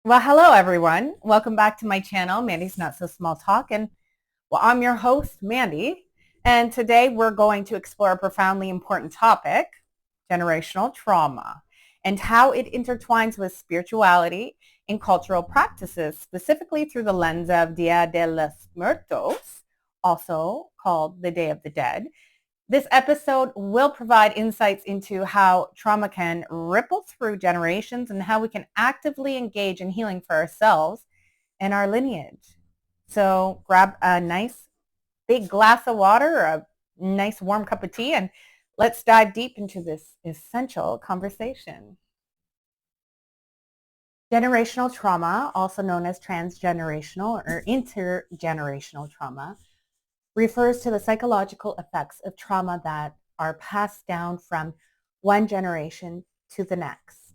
Well, hello everyone. Welcome back to my channel, Mandy's Not So Small Talk. And I'm your host, Mandy. And today we're going to explore a profoundly important topic, generational trauma, and how it intertwines with spirituality and cultural practices, specifically through the lens of Dia de los Muertos, also called the Day of the Dead. This episode will provide insights into how trauma can ripple through generations and how we can actively engage in healing for ourselves and our lineage. So grab a nice big glass of water or a nice warm cup of tea and let's dive deep into this essential conversation. Generational trauma, also known as transgenerational or intergenerational trauma, refers to the psychological effects of trauma that are passed down from one generation to the next.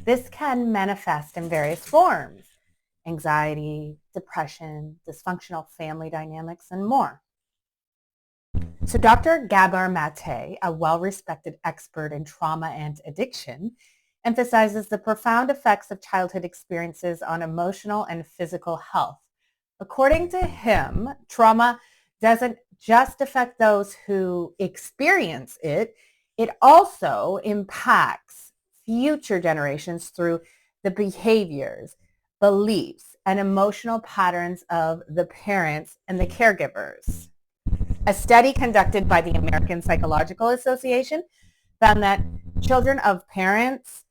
This can manifest in various forms: anxiety, depression, dysfunctional family dynamics, and more. So Dr. Gabor Maté, a well-respected expert in trauma and addiction, emphasizes the profound effects of childhood experiences on emotional and physical health. According to him, trauma doesn't just affect those who experience it, it also impacts future generations through the behaviors, beliefs, and emotional patterns of the parents and the caregivers. A study conducted by the American Psychological Association found that children of parents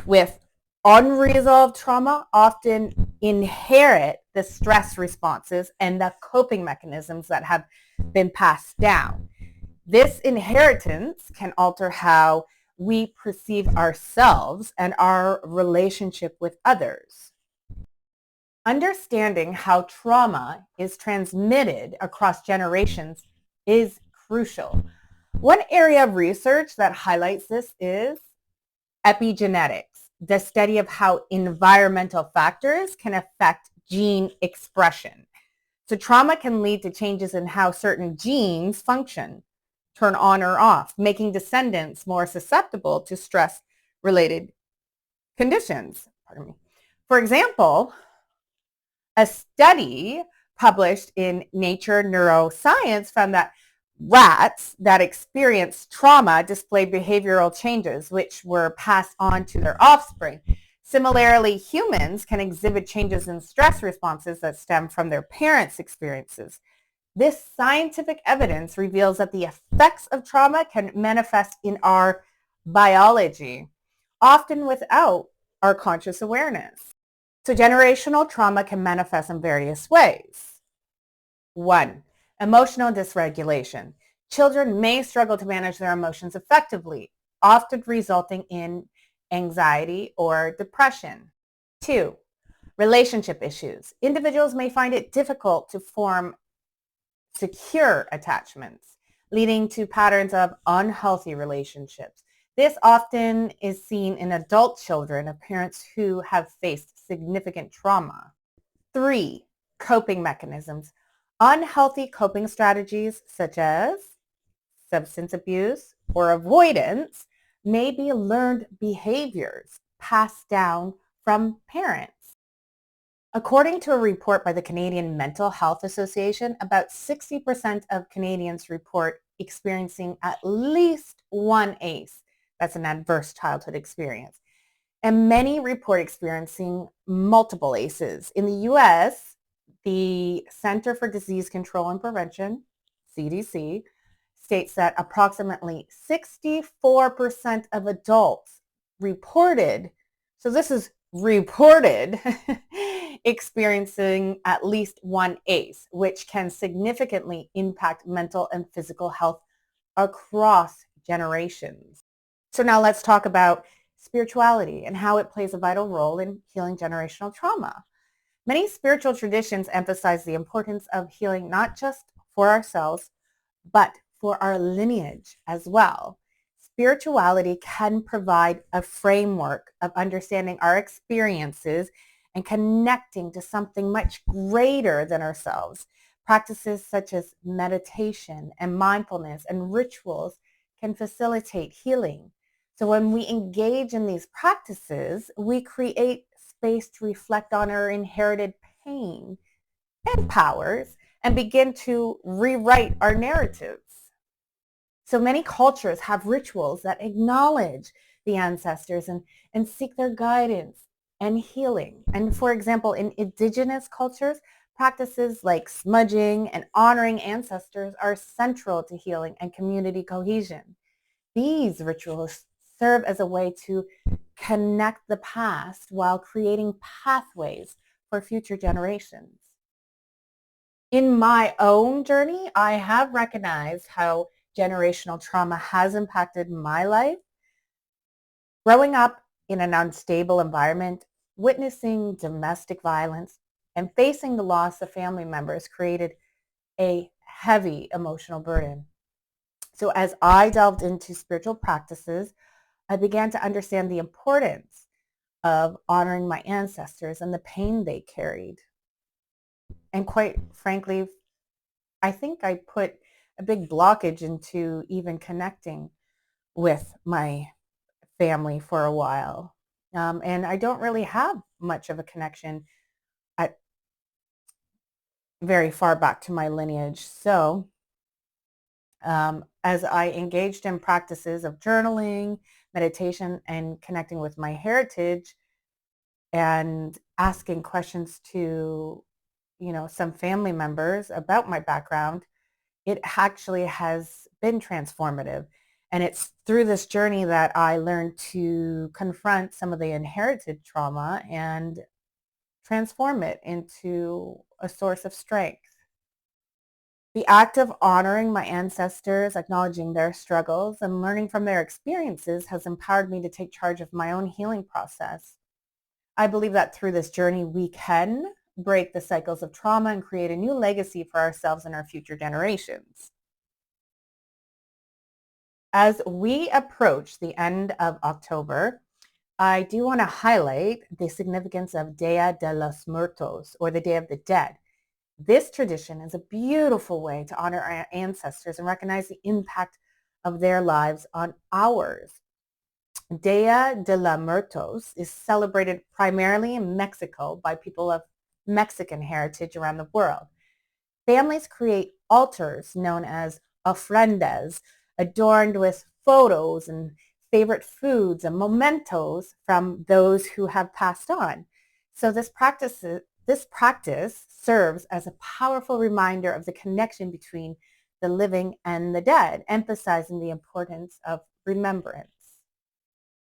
with unresolved trauma often inherit the stress responses and the coping mechanisms that have been passed down. This inheritance can alter how we perceive ourselves and our relationship with others. Understanding how trauma is transmitted across generations is crucial. One area of research that highlights this is epigenetics, the study of how environmental factors can affect gene expression. So trauma can lead to changes in how certain genes function, turn on or off, making descendants more susceptible to stress-related conditions. For example, a study published in Nature Neuroscience found that rats that experienced trauma displayed behavioral changes which were passed on to their offspring. Similarly, humans can exhibit changes in stress responses that stem from their parents' experiences. This scientific evidence reveals that the effects of trauma can manifest in our biology, often without our conscious awareness. So generational trauma can manifest in various ways. 1. Emotional dysregulation. Children may struggle to manage their emotions effectively, often resulting in anxiety or depression. 2. Relationship issues. Individuals may find it difficult to form secure attachments, leading to patterns of unhealthy relationships. This often is seen in adult children of parents who have faced significant trauma. 3. Coping mechanisms. Unhealthy coping strategies such as substance abuse or avoidance may be learned behaviors passed down from parents. According to a report by the Canadian Mental Health Association, about 60% of Canadians report experiencing at least one ACE. That's an adverse childhood experience. And many report experiencing multiple ACEs. In the US, the Center for Disease Control and Prevention, CDC, states that approximately 64% of adults reported, so this is reported, experiencing at least one ACE, which can significantly impact mental and physical health across generations. So now let's talk about spirituality and how it plays a vital role in healing generational trauma. Many spiritual traditions emphasize the importance of healing not just for ourselves, but for our lineage as well. Spirituality can provide a framework of understanding our experiences and connecting to something much greater than ourselves. Practices such as meditation and mindfulness and rituals can facilitate healing. So when we engage in these practices, we create space to reflect on our inherited pain and powers and begin to rewrite our narratives. So many cultures have rituals that acknowledge the ancestors and seek their guidance and healing. And for example, in indigenous cultures, practices like smudging and honoring ancestors are central to healing and community cohesion. These rituals serve as a way to connect the past while creating pathways for future generations. In my own journey, I have recognized how generational trauma has impacted my life. Growing up in an unstable environment, witnessing domestic violence, and facing the loss of family members created a heavy emotional burden. So as I delved into spiritual practices, I began to understand the importance of honoring my ancestors and the pain they carried. And quite frankly, I think I put a big blockage into even connecting with my family for a while. And I don't really have much of a connection at very far back to my lineage. So as I engaged in practices of journaling, meditation, and connecting with my heritage and asking questions to, some family members about my background, it actually has been transformative. And it's through this journey that I learned to confront some of the inherited trauma and transform it into a source of strength. The act of honoring my ancestors, acknowledging their struggles, and learning from their experiences has empowered me to take charge of my own healing process. I believe that through this journey, we can break the cycles of trauma and create a new legacy for ourselves and our future generations. As we approach the end of October, I do want to highlight the significance of Dia de los Muertos, or the Day of the Dead. This tradition is a beautiful way to honor our ancestors and recognize the impact of their lives on ours. Dia de los Muertos is celebrated primarily in Mexico by people of Mexican heritage around the world. Families create altars known as ofrendas, adorned with photos and favorite foods and mementos from those who have passed on. So this practice serves as a powerful reminder of the connection between the living and the dead, emphasizing the importance of remembrance.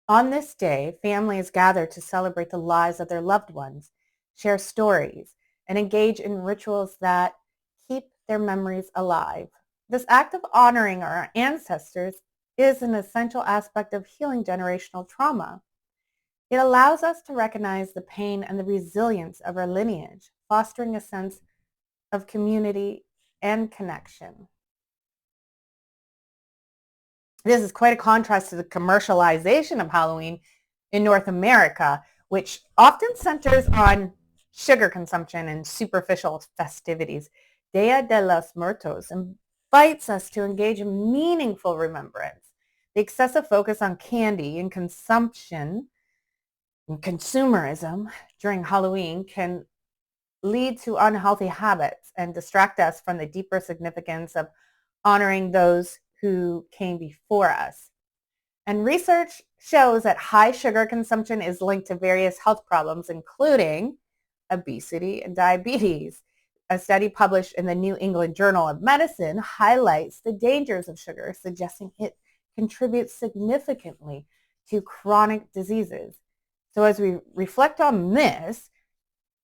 On this day, families gather to celebrate the lives of their loved ones, share stories, and engage in rituals that keep their memories alive. This act of honoring our ancestors is an essential aspect of healing generational trauma. It allows us to recognize the pain and the resilience of our lineage, fostering a sense of community and connection. This is quite a contrast to the commercialization of Halloween in North America, which often centers on sugar consumption and superficial festivities. Dia de los Muertos invites us to engage in meaningful remembrance. The excessive focus on candy and consumption and consumerism during Halloween can lead to unhealthy habits and distract us from the deeper significance of honoring those who came before us. And research shows that high sugar consumption is linked to various health problems, including obesity and diabetes. A study published in the New England Journal of Medicine highlights the dangers of sugar, suggesting it contributes significantly to chronic diseases. So as we reflect on this,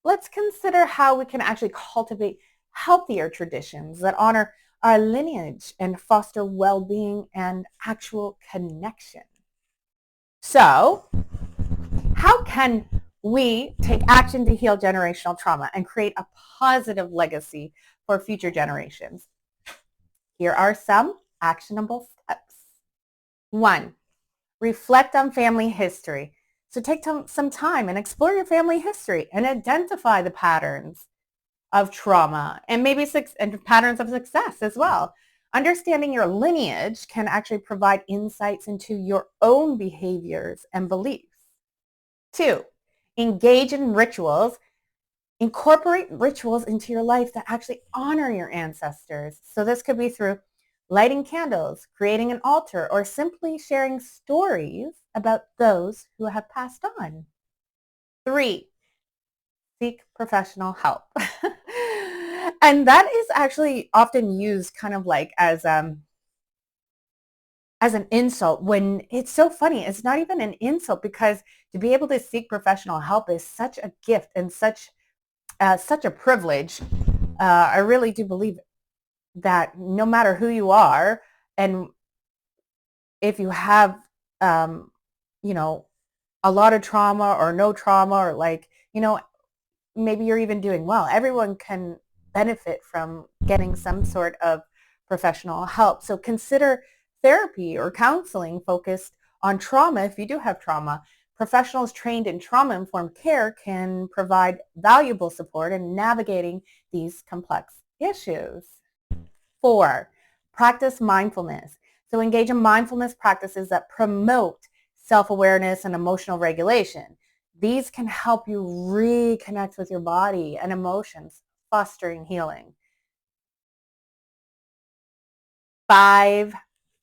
let's consider how we can actually cultivate healthier traditions that honor our lineage and foster well-being and actual connection. So, how can we take action to heal generational trauma and create a positive legacy for future generations? Here are some actionable steps. 1, reflect on family history. So take some time and explore your family history and identify the patterns of trauma and maybe and patterns of success as well. Understanding your lineage can actually provide insights into your own behaviors and beliefs. 2, Engage in rituals. Incorporate rituals into your life that actually honor your ancestors. So this could be through lighting candles, creating an altar, or simply sharing stories about those who have passed on. 3, seek professional help. And that is actually often used kind of like as an insult, when it's so funny. It's not even an insult, because to be able to seek professional help is such a gift and such a privilege. I really do believe that no matter who you are, and if you have, you know, a lot of trauma or no trauma, or like, maybe you're even doing well, everyone can benefit from getting some sort of professional help. So consider therapy or counseling focused on trauma if you do have trauma. Professionals trained in trauma-informed care can provide valuable support in navigating these complex issues. 4, practice mindfulness. So engage in mindfulness practices that promote self-awareness and emotional regulation. These can help you reconnect with your body and emotions, fostering healing. 5,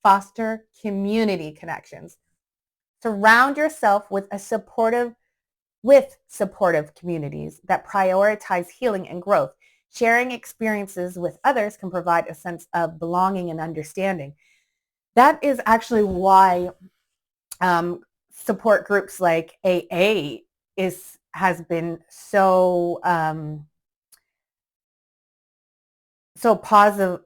foster community connections. Surround yourself with supportive communities that prioritize healing and growth. Sharing experiences with others can provide a sense of belonging and understanding. That is actually why support groups like AA has been so positive,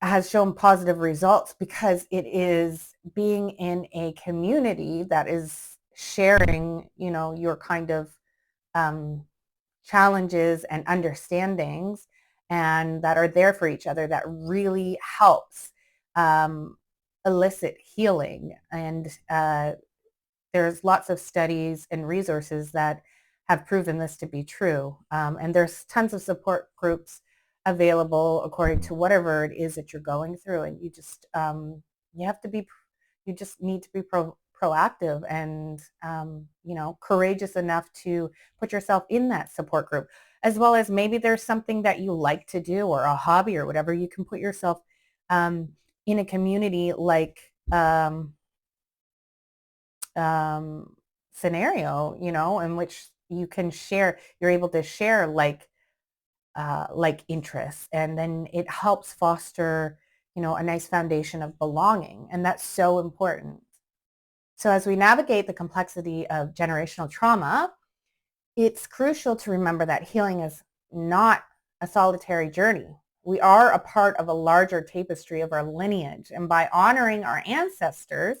has shown positive results, because it is being in a community that is sharing, your kind of challenges and understandings, and that are there for each other, that really helps elicit healing. And there's lots of studies and resources that have proven this to be true. And there's tons of support groups available according to whatever it is that you're going through. And you just, you just need to be proactive and, courageous enough to put yourself in that support group, as well as maybe there's something that you like to do, or a hobby or whatever. You can put yourself in a community like scenario, in which you're able to share like interests, and then it helps foster, a nice foundation of belonging. And that's so important. So as we navigate the complexity of generational trauma, it's crucial to remember that healing is not a solitary journey. We are a part of a larger tapestry of our lineage, and by honoring our ancestors,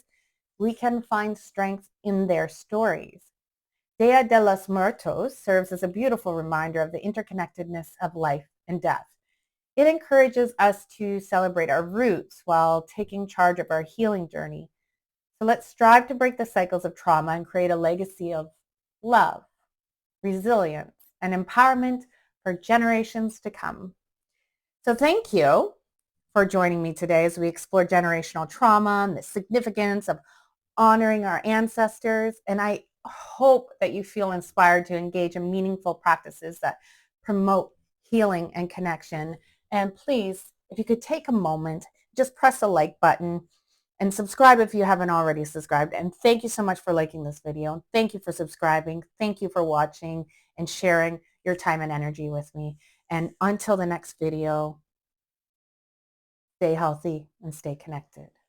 we can find strength in their stories. Dia de los Muertos serves as a beautiful reminder of the interconnectedness of life and death. It encourages us to celebrate our roots while taking charge of our healing journey. So let's strive to break the cycles of trauma and create a legacy of love, resilience, and empowerment for generations to come. So thank you for joining me today as we explore generational trauma and the significance of honoring our ancestors. And I hope that you feel inspired to engage in meaningful practices that promote healing and connection. And please, if you could take a moment, just press the like button and subscribe if you haven't already subscribed. And thank you so much for liking this video. Thank you for subscribing. Thank you for watching and sharing your time and energy with me. And until the next video, stay healthy and stay connected.